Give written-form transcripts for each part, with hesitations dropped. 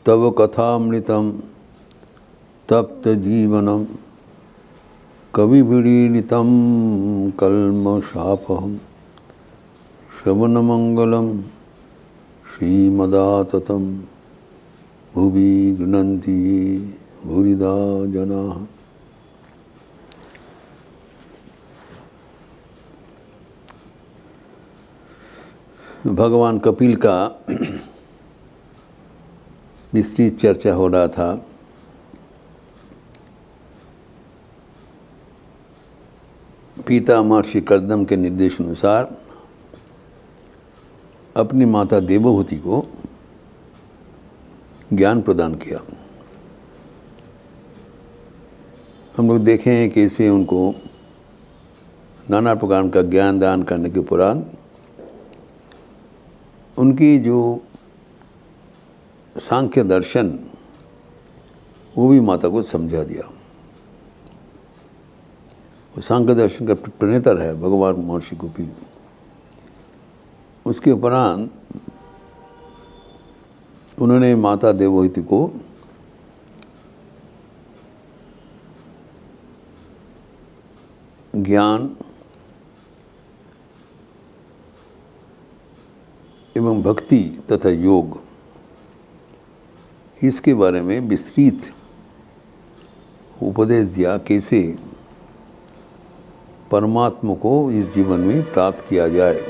तव कथामृतं तप्त जीवनम कविभिरीडितं कल्मषापहं श्रवणमंगलम श्रीमदाततं भुवि गृह्णन्ति ये भूरिदा जनाः। भगवान कपिल का विस्तृत चर्चा हो रहा था। पिता महर्षि कर्दम के निर्देश अनुसार अपनी माता देवहूति को ज्ञान प्रदान किया। हम लोग देखें हैं कैसे उनको नाना प्रकार का ज्ञान दान करने के उपरांत उनकी जो सांख्य दर्शन वो भी माता को समझा दिया। वो सांख्य दर्शन का प्रणेता है भगवान महर्षि कपिल। उसके उपरांत उन्होंने माता देवहूति को ज्ञान एवं भक्ति तथा योग इसके बारे में विस्तृत उपदेश दिया, कैसे परमात्मा को इस जीवन में प्राप्त किया जाए।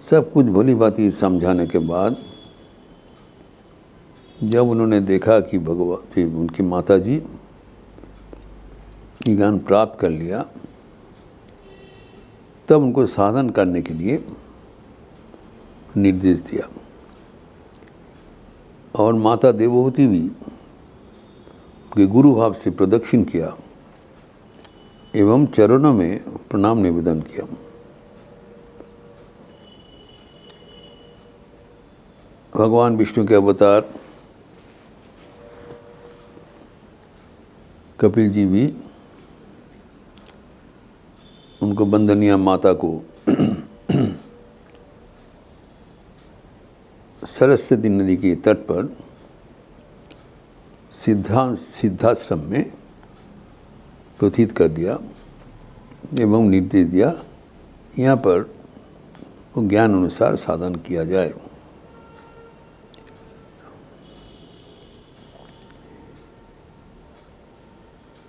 सब कुछ भली भांति समझाने के बाद जब उन्होंने देखा कि भगवान उनकी माता जी ज्ञान प्राप्त कर लिया, तब उनको साधन करने के लिए निर्देश दिया। और माता देवहूति भी के गुरु भाव से प्रदक्षिण किया एवं चरणों में प्रणाम निवेदन किया। भगवान विष्णु के अवतार कपिल जी भी उनको वंदनीय माता को सरस्वती नदी के तट पर सिद्धाश्रम में प्रथित कर दिया एवं निर्देश दिया, यहाँ पर वो ज्ञान अनुसार साधन किया जाए।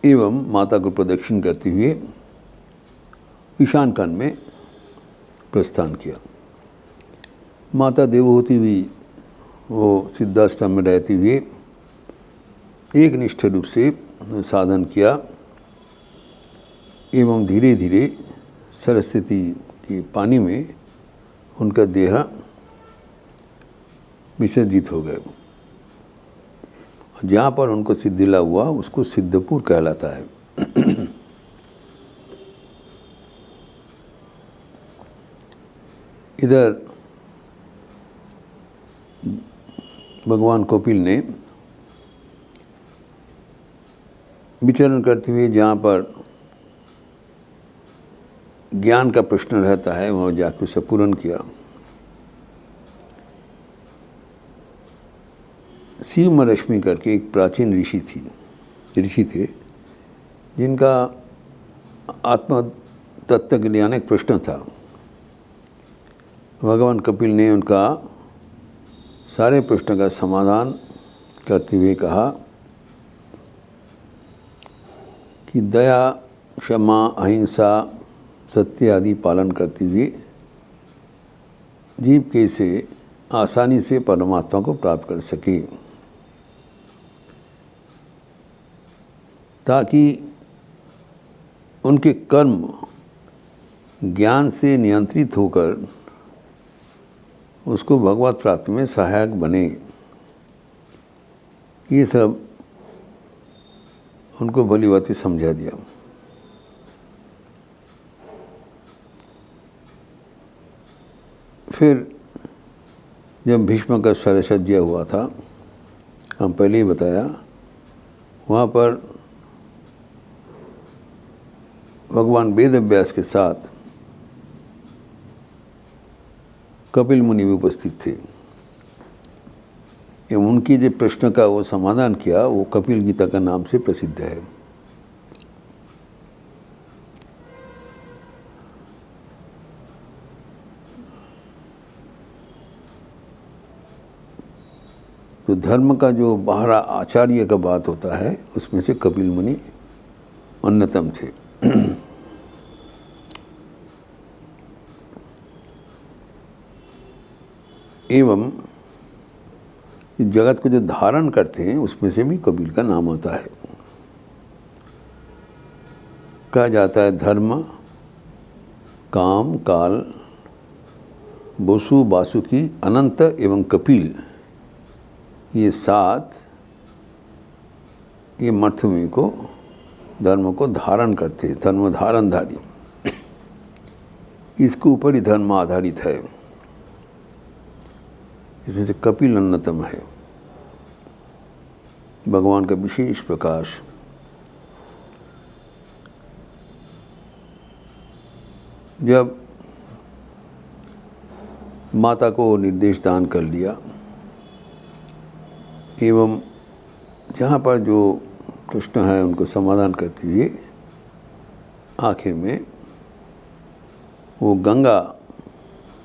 एवं माता को प्रदक्षिण करते हुए ईशान कान में प्रस्थान किया। माता देवहूति भी वो सिद्धाश्रम में रहते हुए एक निष्ठ रूप से साधन किया एवं धीरे धीरे सरस्वती के पानी में उनका देह विसर्जित हो गए। जहाँ पर उनको सिद्धिला हुआ उसको सिद्धपुर कहलाता है। इधर भगवान कपिल ने विचरण करते हुए जहाँ पर ज्ञान का प्रश्न रहता है वहाँ जाकर उसे पूर्ण किया। शिव रश्मि करके एक प्राचीन ऋषि थे जिनका आत्म तत्व के लिए अनेक प्रश्न था। भगवान कपिल ने उनका सारे प्रश्नों का समाधान करते हुए कहा कि दया, क्षमा, अहिंसा, सत्य आदि पालन करते हुए जीव कैसे आसानी से परमात्मा को प्राप्त कर सके, ताकि उनके कर्म ज्ञान से नियंत्रित होकर उसको भगवत प्राप्ति में सहायक बने। ये सब उनको भली भांति समझा दिया। फिर जब भीष्म का शरसज्जा हुआ था, हम पहले ही बताया, वहाँ पर भगवान वेद व्यास के साथ कपिल मुनि भी उपस्थित थे एवं उनकी जो प्रश्न का वो समाधान किया वो कपिल गीता का नाम से प्रसिद्ध है। तो धर्म का जो बाहर आचार्य का बात होता है उसमें से कपिल मुनि अन्यतम थे। एवं जगत को जो धारण करते हैं उसमें से भी कपिल का नाम आता है। कहा जाता है धर्म, काम, काल, वसु, वासुकी, अनंत एवं कपिल, ये 7 ये मर्थभूमि को धर्म को धारण करते, धर्म धारणधारी, इसके ऊपर ही धर्म आधारित है। इसमें से कपिल अन्यतम है, भगवान का विशेष प्रकाश। जब माता को निर्देश दान कर लिया एवं जहाँ पर जो प्रश्न है उनको समाधान करते हुए आखिर में वो गंगा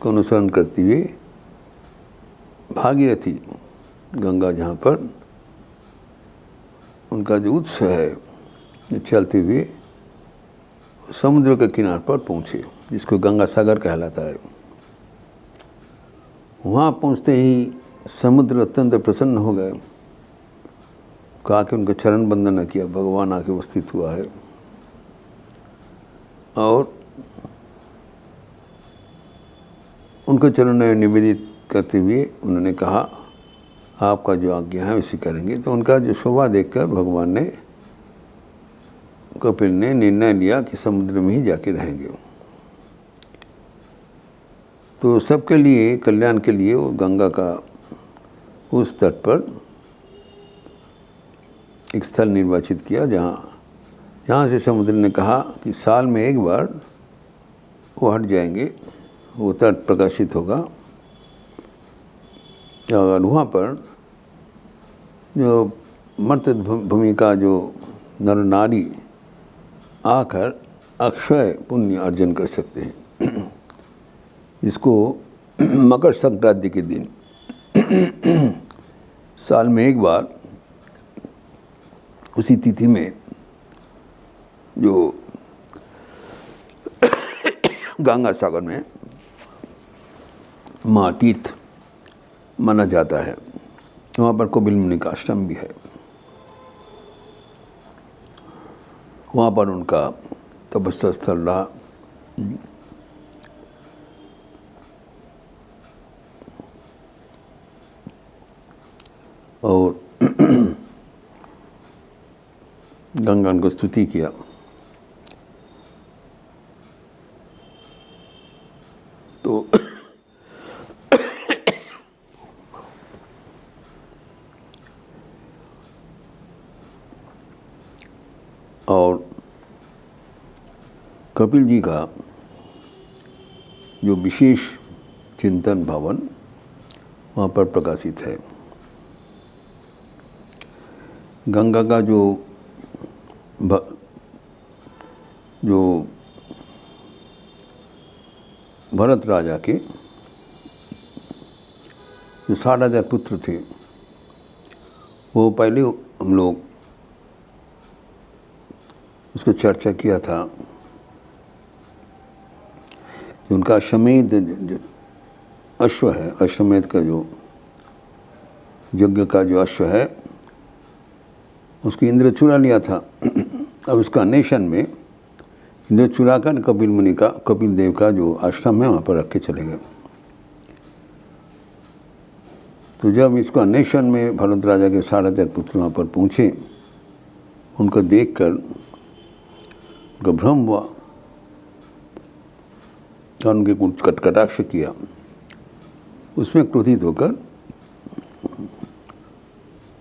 को अनुसरण करते हुए भागीरथी गंगा, जहाँ पर उनका जो उत्स है चलते हुए समुद्र के किनारे पर पहुँचे, जिसको गंगा सागर कहलाता है। वहाँ पहुँचते ही समुद्र अत्यंत प्रसन्न हो गए, कहा कि उनका चरण बंदन किया, भगवान आके उपस्थित हुआ है। और उनके चरण में निवेदित करते हुए उन्होंने कहा आपका जो आज्ञा है उसी करेंगे। तो उनका जो शोभा देखकर भगवान ने, कपिल ने निर्णय लिया कि समुद्र में ही जाके रहेंगे। तो सबके लिए कल्याण के लिए वो गंगा का उस तट पर एक स्थल निर्वाचित किया, जहाँ से समुद्र ने कहा कि साल में एक बार वो हट जाएंगे, वो तट प्रकाशित होगा। और वहाँ पर जो मर्त्य भूमि का जो नर नारी आकर अक्षय पुण्य अर्जन कर सकते हैं, जिसको मकर संक्रांति के दिन साल में एक बार उसी तिथि में जो गंगा सागर में महातीर्थ माना जाता है, वहाँ पर कपिल मुनि का आश्रम भी है। वहाँ पर उनका तपस्या स्थल रहा। और गंगा को स्तुति किया। तो और कपिल जी का जो विशेष चिंतन भवन वहाँ पर प्रकाशित है। गंगा का जो भरत राजा के जो 60,000 पुत्र थे, वो पहले हम लोग उसको चर्चा किया था कि उनका अश्वमेध जो अश्व है, अश्वमेध का जो यज्ञ का जो अश्व है, उसकी इंद्र चुरा लिया था। अब उसका अन्वेषण में इंद्र चुरा कर कपिल मुनि का, कपिल देव का जो आश्रम है वहाँ पर रख के चले गए। तो जब इसको अन्वेषण में भरत राजा के 60,000 पुत्र वहाँ पर पहुँचे, उनको देखकर उनका भ्रम हुआ और उनके कुछ कटाक्ष किया। उसमें क्रोधित होकर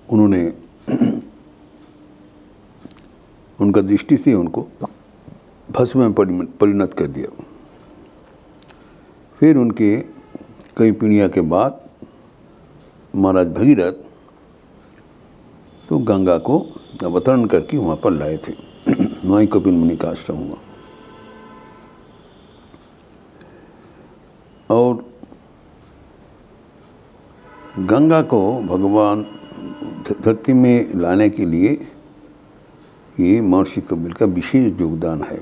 उन्होंने उनका दृष्टि से उनको भस्म में परिणत कर दिया। फिर उनके कई पीढ़ियों के बाद महाराज भगीरथ तो गंगा को अवतरण करके वहाँ पर लाए थे। वहीं कपिल मुनि का आश्रम हुआ। और गंगा को भगवान धरती में लाने के लिए ये महर्षि कपिल का विशेष योगदान है।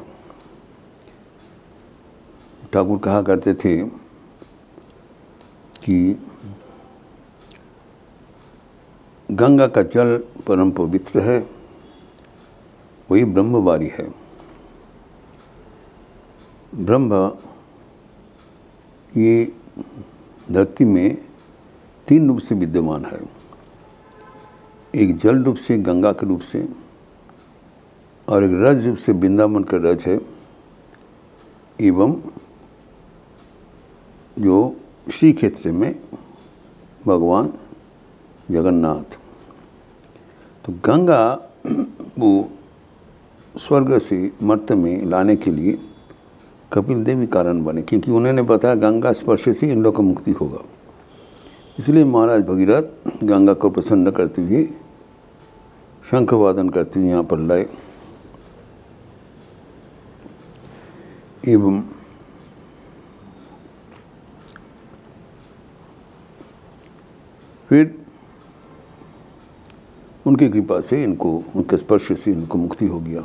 ठाकुर कहा करते थे कि गंगा का जल परम पवित्र है, वही ब्रह्मवारी है। ब्रह्म ये धरती में 3 रूप से विद्यमान है, एक जल रूप से गंगा के रूप से, और एक रज रूप से वृंदावन का रज है, एवं जो श्री क्षेत्र में भगवान जगन्नाथ। तो गंगा को स्वर्ग से मर्त्य में लाने के लिए कपिल देव कारण बने, क्योंकि उन्होंने बताया गंगा स्पर्श से इन लोग का मुक्ति होगा। इसलिए महाराज भगीरथ गंगा को प्रसन्न करते हुए शंख वादन करते हुए यहाँ पर लाए। एवं फिर उनकी कृपा से इनको, उनके स्पर्श से इनको मुक्ति हो गया।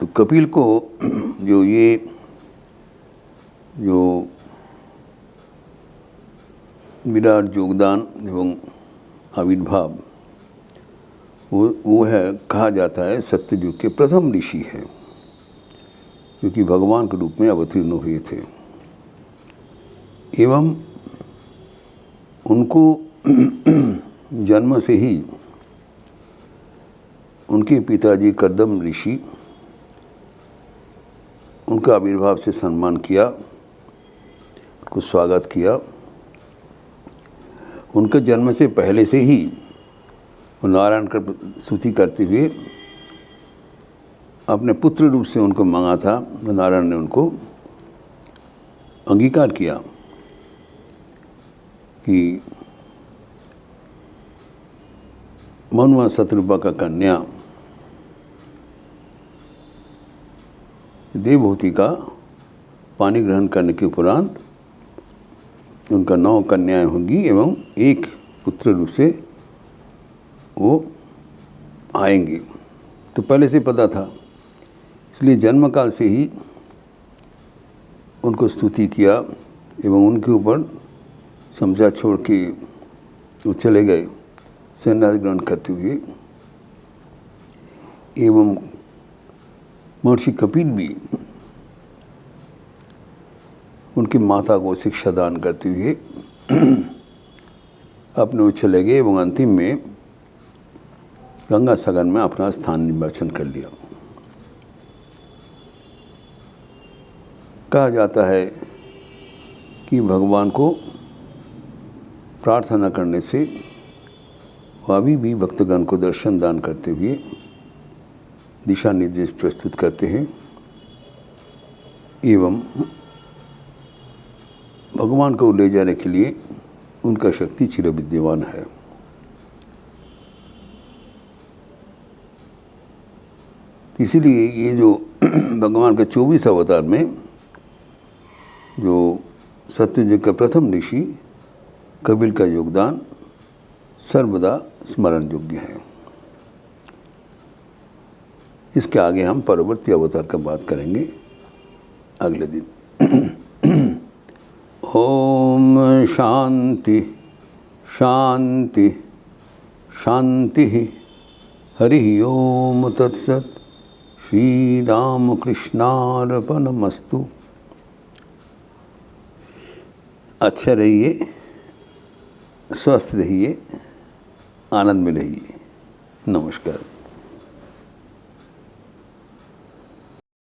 तो कपिल को जो विराट योगदान एवं आविर्भाव वो है, कहा जाता है सत्ययुग के प्रथम ऋषि है, क्योंकि भगवान के रूप में अवतीर्ण हुए थे। एवं उनको जन्म से ही उनके पिताजी कर्दम ऋषि उनका आविर्भाव से सम्मान किया, उनको स्वागत किया। उनके जन्म से पहले से ही वो नारायण का स्तुति करते हुए अपने पुत्र रूप से उनको मांगा था। नारायण ने उनको अंगीकार किया कि मनुआ शत्रुपा का कन्या देवहूति का पानी ग्रहण करने के उपरांत उनका 9 कन्याएं होंगी एवं एक पुत्र रूप से वो आएंगे। तो पहले से पता था, इसलिए जन्म काल से ही उनको स्तुति किया एवं उनके ऊपर समझा छोड़ के वो चले गए सन्यास ग्रहण करते हुए। एवं महर्षि कपिल भी उनकी माता को शिक्षा दान करते हुए अपने वो चले गए एवं अंतिम में गंगा सागर में अपना स्थान निर्वाचन कर लिया। कहा जाता है कि भगवान को प्रार्थना करने से अभी भी भक्तगण को दर्शन दान करते हुए दिशा निर्देश प्रस्तुत करते हैं एवं भगवान को ले जाने के लिए उनका शक्ति चिर विद्यमान है। इसीलिए ये जो भगवान के 24 अवतार में जो सत्ययुग का प्रथम ऋषि कपिल का योगदान सर्वदा स्मरण योग्य है। इसके आगे हम परवर्ती अवतार का बात करेंगे अगले दिन। ओम शांति शांति शांति। हरि ओम तत्सत। श्री राम कृष्णार्पणमस्तु। अच्छा रहिए, स्वस्थ रहिए, आनंद में रहिए। नमस्कार।